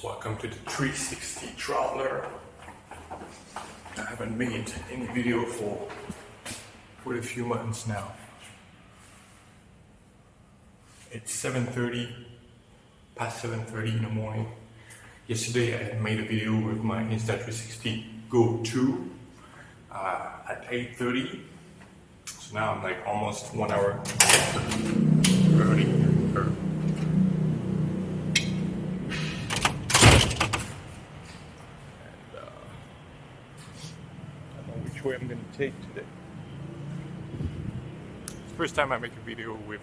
Welcome to the 360 Traveler. I haven't made any video for a few months now. It's 7:30, past 7:30 in the morning. Yesterday I had made a video with my Insta360 Go 2 at 8:30. So now I'm like almost 1 hour early. Which way I'm going to take today. It's the first time I make a video with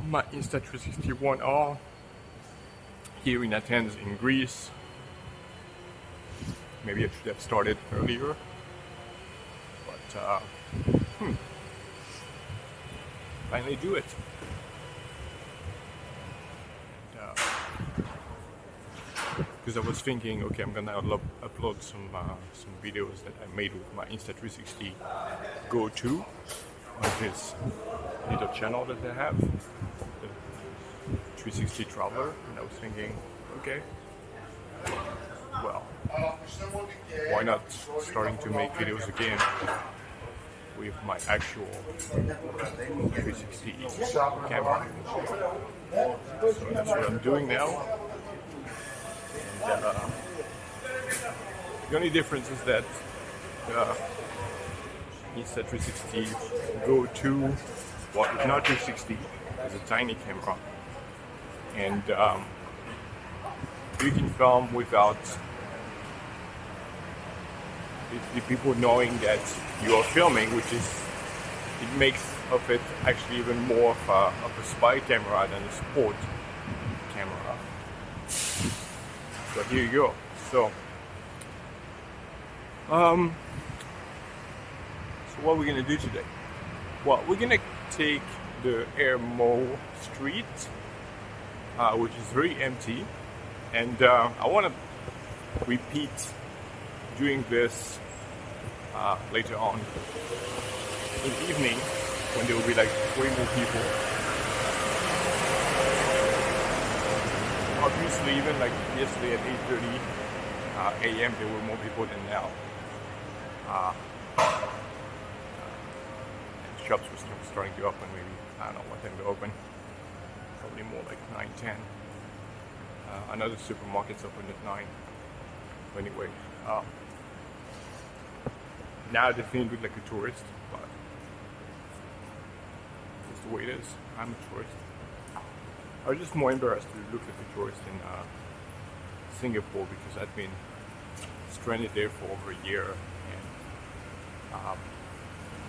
my Insta360 One R here in Athens in Greece. Maybe I should have started earlier, but finally do it. Because I was thinking, okay, I'm gonna upload some videos that I made with my Insta360 Go 2 on this little channel that I have, the 360 Traveler, and I was thinking, okay, well, why not starting to make videos again with my actual 360 camera? So that's what I'm doing now. The only difference is that Insta360 Go 2, well, it's not 360, it's a tiny camera, and you can film without the people knowing that you are filming, which is, it makes of it actually even more of a spy camera than a sport camera. So here you go. So what we're gonna do today? Well, we're gonna take the Ermous street, which is very empty, and I want to repeat doing this later on in the evening when there will be like way more people. Obviously, even like yesterday at 8:30 a.m. there were more people than now. And shops were starting to open, maybe, I don't know what time they open. Probably more like 9, 10. Another supermarket's open at 9. But anyway, now they think look like a tourist, but it's the way it is. I'm a tourist. I was just more embarrassed to look like a tourist in Singapore because I've been stranded there for over a year, and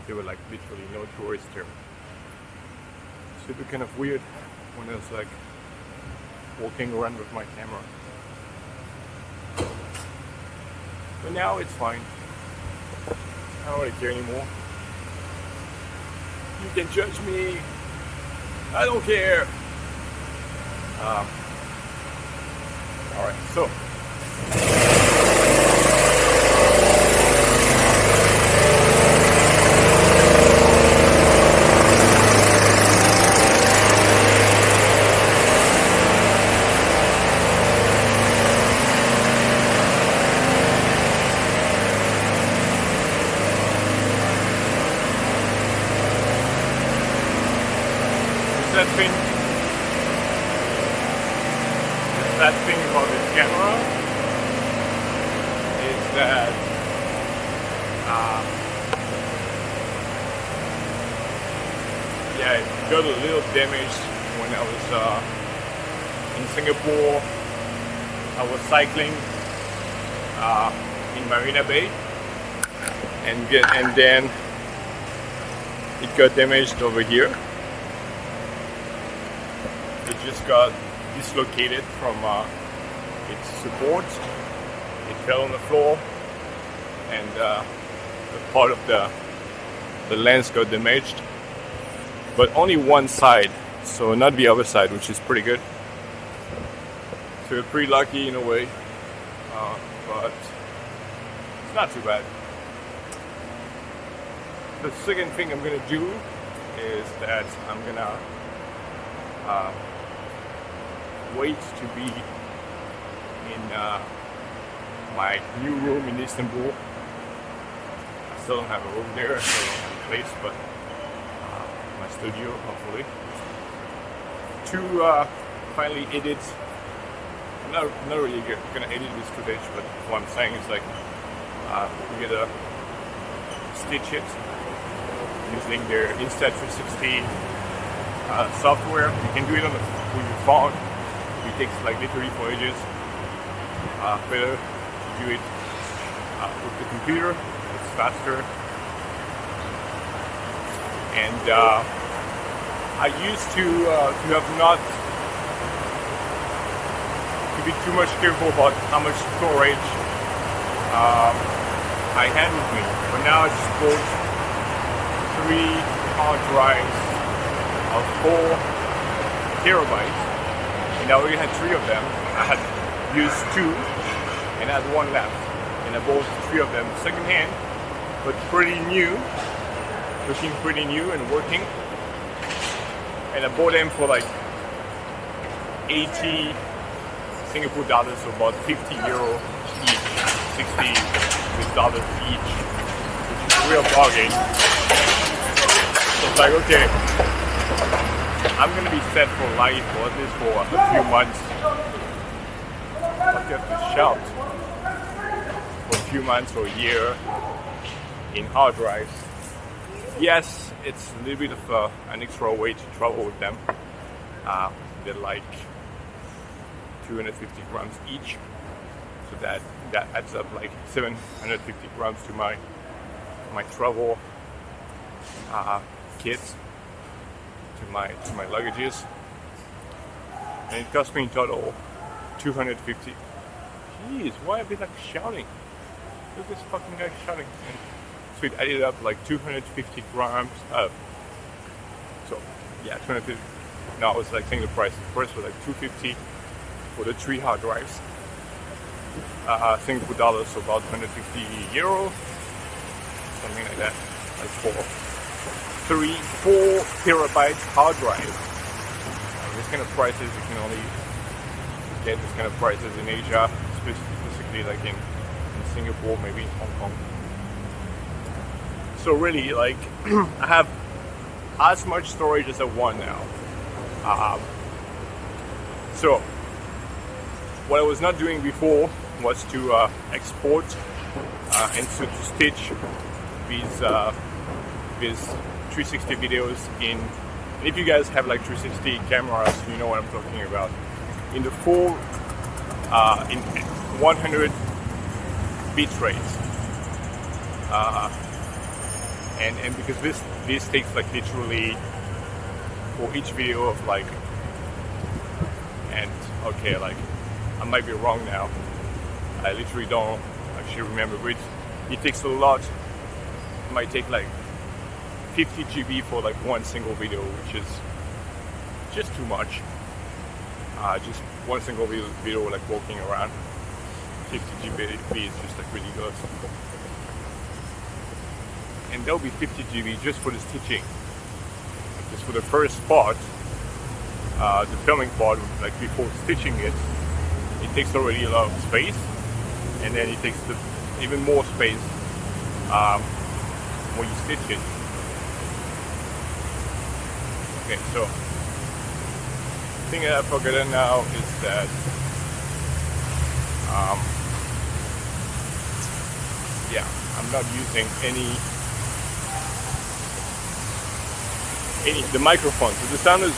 there were like literally no tourists there. So it was kind of weird when I was like walking around with my camera. But now it's fine. I don't really care anymore. You can judge me. I don't care. Alright, so that thing about this camera is that yeah, it got a little damaged when I was in Singapore. I was cycling in Marina Bay, and then it got damaged over here. It just got dislocated from its support. It fell on the floor, and the part of the lens got damaged, but only one side, so not the other side, which is pretty good. So we're pretty lucky in a way, but it's not too bad. The second thing I'm gonna do is that I'm gonna wait to be in my new room in Istanbul. I still don't have a room there, I still don't have a place, but my studio, hopefully, to finally edit. I'm not really gonna edit this footage, but what I'm saying is like we're gonna stitch it using their Insta360 software. You can do it with your phone. It takes like literally 4 ages. Better to do it with the computer. It's faster. And I used to have not to be too much careful about how much storage I had with me. But now I just bought 3 hard drives of 4 terabytes, and I already had 3 of them. I had used 2 and I had 1 left, and I bought 3 of them secondhand, but pretty new, looking pretty new and working. And I bought them for like 80 Singapore dollars, so about 50 euro each, 60 dollars each, which is a real bargain. So it's like, okay, I'm gonna be set for life, or at least for a few months. I have to shout for a few months or a year in hard drives. Yes, it's a little bit of an extra way to travel with them. They're like 250 grams each, so that adds up like 750 grams to my travel kits, to my luggages, and it cost me in total 250. Jeez, why are they like shouting? Look at this fucking guy shouting. And so it added up like 250 grams. So yeah, 250. No, I was like saying the price. The price was like 250 for the 3 hard drives. Singapore dollars, so about 150 euro, something like that. That's for 4 terabytes hard drive. This kind of prices you can only get this kind of prices in Asia, specifically like in Singapore, maybe in Hong Kong. So really, like, I have as much storage as I want now. So what I was not doing before was to export and so to stitch these 360 videos in. And if you guys have like 360 cameras, you know what I'm talking about. In the full, in 100 bit rates, and because this takes like literally for each video of like, and okay, like I might be wrong now. I literally don't actually remember, but it takes a lot. It might take like 50 GB for like one single video, which is just too much. Just one single video like walking around. 50 GB is just like ridiculous. And there'll be 50 GB just for the stitching. Just for the first part, the filming part, like before stitching it takes already a lot of space, and then it takes even more space when you stitch it. Okay, so the thing that I've forgotten now is that yeah, I'm not using the microphone, so the sound is,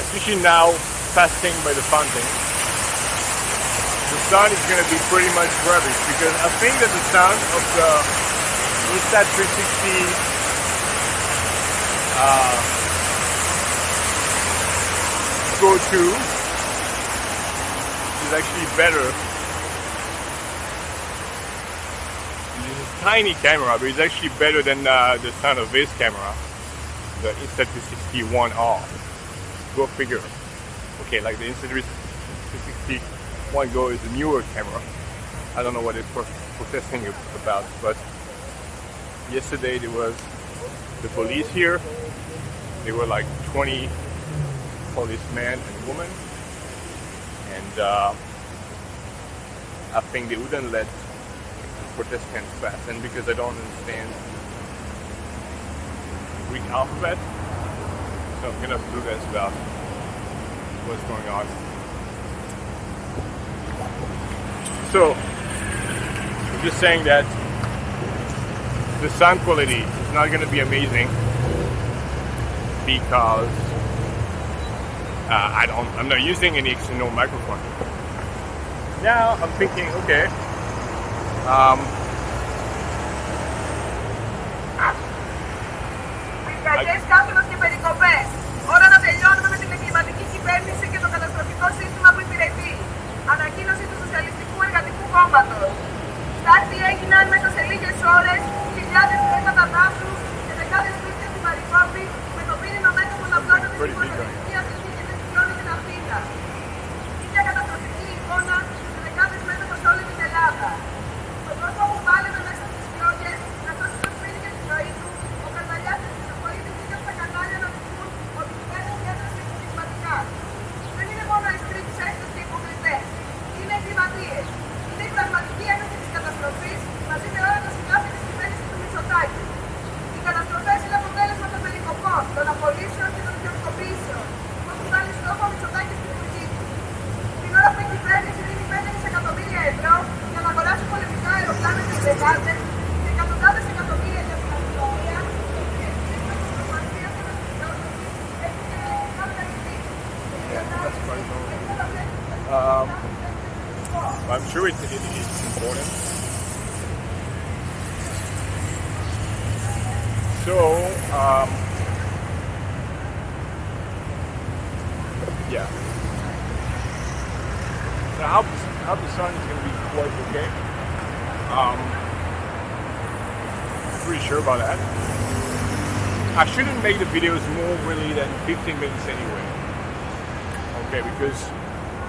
especially now, passing by the fountain. the sound is going to be pretty much rubbish, because I think that the sound of the Insta360 Go 2 is actually better. This is a tiny camera, but it's actually better than the sound of this camera, the Insta360 One R. Go figure. Okay, like the Insta360 One Go is a newer camera. I don't know what it's protesting about, but yesterday there was the police here. There were like 20 policemen and women, and I think they wouldn't let protestants pass. And because I don't understand Greek alphabet, so I'm gonna do this about what's going on. So I'm just saying that the sound quality is not going to be amazing, because I'm not using any external microphone. Now I'm thinking, okay, Ανακοίνωση του Σοσιαλιστικού Εργατικού Κόμματος. Στάθη έγιναν μέσα σε λίγες ώρες χιλιάδες θέματα δάσους και δεκάδες σπίτια στη Μαρικόπη, με το μήνυμα μέσα από τα πλάνα της υπολογιστική αθλητική και της Κλώνης στην Αθήνα. Ίδια καταστροφική εικόνα σε δεκάδες μέτωπα σε όλη την Ελλάδα. Το πρόσωπο που πάλευε μέσα στις φλόγες να σώσει το σπίτι και τη ζωή του, ο Καρδαλιάς της Μητροπολίτης βγήκε στα κανάλια να του πούν ότι η κυβέρνηση έδρασε συστηματικά. Δεν είναι μόνο οι στρίψες και οι υποκριτές. Είναι εγκληματίες. Είναι η πραγματική ένωση της καταστροφής μαζί με όλα τα συνάφη της κυβέρνησης του Μητσοτάκη. Οι καταστροφές είναι αποτέλεσμα των περικοπών, των απολύσεων και των ιδιωτικοποιήσεων που έχουν βάλει στόχο ο Μητσοτάκης στην εποχή του. Την ώρα που η κυβέρνηση δίνει 5 δισεκατομμύρια ευρώ για να αγοράσει πολεμικά αεροπλάνα και φρεγάτες και εκατοντάδες εκατομμύρια για την αστυνομία, I'm sure it's important. So, yeah. So how the sun is going to be quite okay. I'm pretty sure about that. I shouldn't make the videos more really than 15 minutes anyway. Okay, because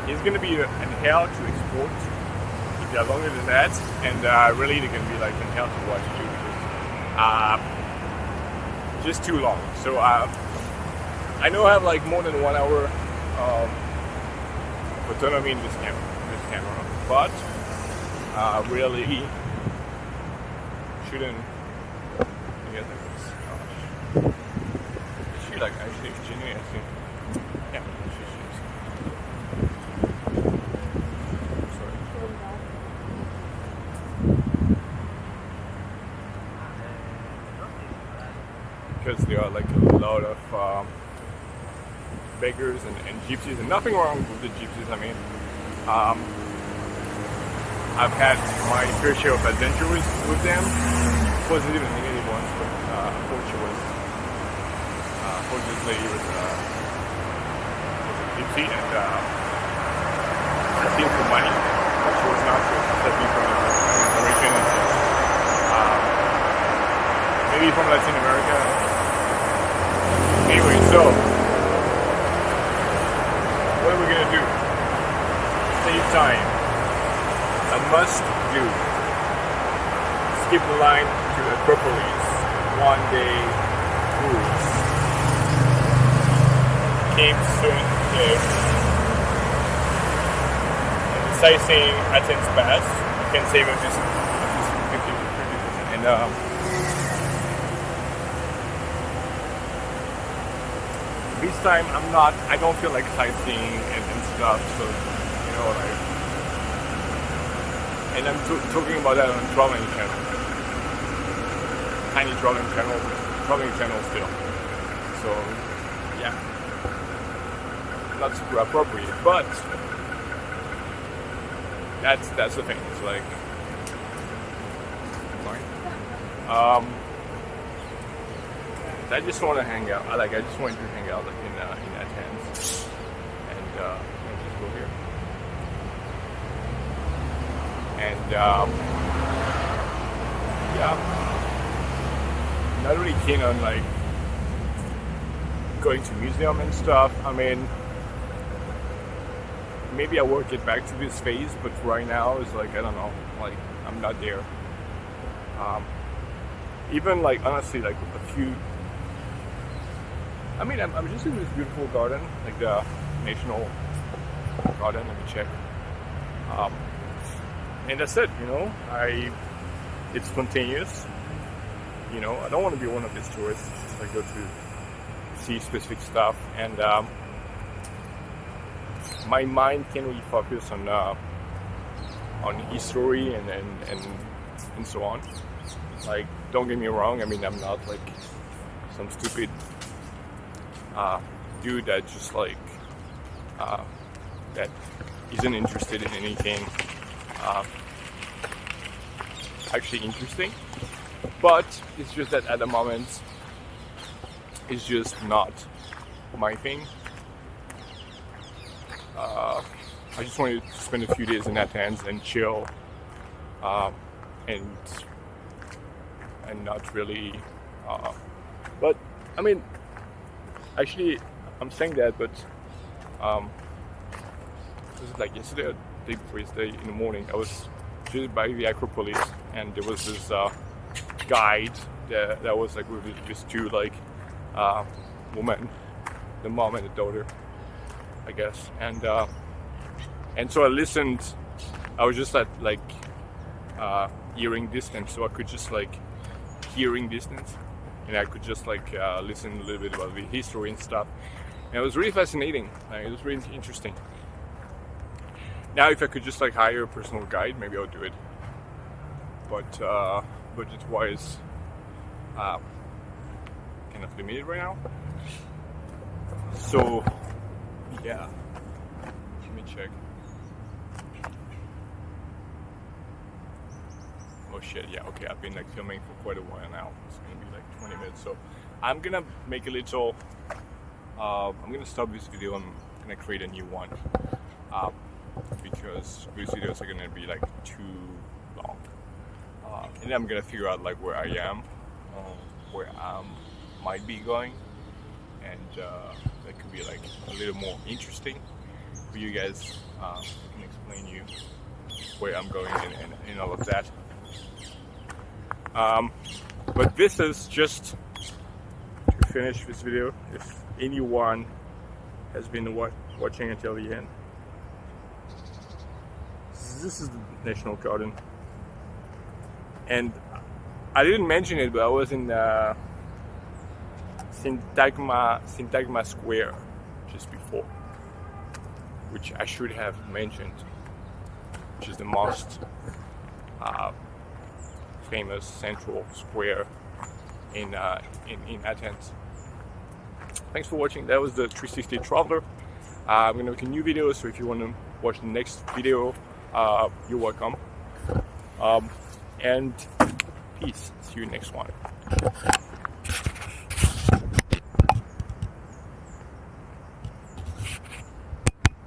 it's going to be an hell to export if they're longer than that, and really they're going to be like an hell to watch too, because just too long. So I know I have like more than 1 hour of autonomy in this camera, but really shouldn't. Yeah, gosh. Is she like actually Virginia? I think. Yeah, she is. Sorry. Because there are like a lot of beggars and gypsies, and nothing wrong with the gypsies. I mean, I've had my fair share of adventures with them. Wasn't even negative ones, but unfortunately it was a gypsy, and asking for money. She was not accepting from American, maybe from Latin America. Anyway, so what are we gonna do? Save time. A must do. Skip the line to Acropolis. One day cruise. Came soon if sightseeing Athens Pass. You can save up just 50%. And this time I don't feel like sightseeing and stuff, so you know, like, and I'm talking about that on traveling channel, tiny traveling channel still. So yeah, not super appropriate, but That's the thing. It's like, fine. I just want to hang out. I just wanted to hang out like in Athens, and just go here. And yeah, not really keen on like going to museum and stuff. I mean, maybe I will get back to this phase, but right now it's like, I don't know, like I'm not there. Even like honestly, like a few. I mean, I'm just in this beautiful garden, like the National Garden. Let me check. And that's it. You know, it's spontaneous. You know, I don't want to be one of these tourists. Just like go to see specific stuff, and my mind can really focus on history and so on. Like, don't get me wrong. I mean, I'm not like some stupid dude that just like that isn't interested in anything actually interesting. But it's just that at the moment, it's just not my thing. I just wanted to spend a few days in Athens and chill, and not really. But I mean, actually, I'm saying that, but this is like yesterday, or the day before yesterday in the morning. I was just by the Acropolis, and there was this guide that was like with these two like women, the mom and the daughter, I guess, and so I listened. I was just at like hearing distance, so I could just like hearing distance, and I could just like listen a little bit about the history and stuff. And it was really fascinating. Like, it was really interesting. Now, if I could just like hire a personal guide, maybe I'll do it. But budget-wise, kind of limited right now. So, yeah. Let me check. Oh shit, yeah, okay, I've been like filming for quite a while now. It's gonna be like 20 minutes, so I'm gonna make a little, I'm gonna stop this video and I'm gonna create a new one, because these videos are gonna be like too long, and then I'm gonna figure out like where I am, where I might be going, and that could be like a little more interesting for you guys. I can explain you where I'm going and all of that. But this is just to finish this video. If anyone has been watching until the end, this is the National Garden, and I didn't mention it, but I was in Syntagma Square just before, which I should have mentioned, which is the most famous central square in Athens. Thanks for watching. That was the 360 Traveler. I'm gonna make a new video, so if you want to watch the next video, you're welcome. And peace. See you next one.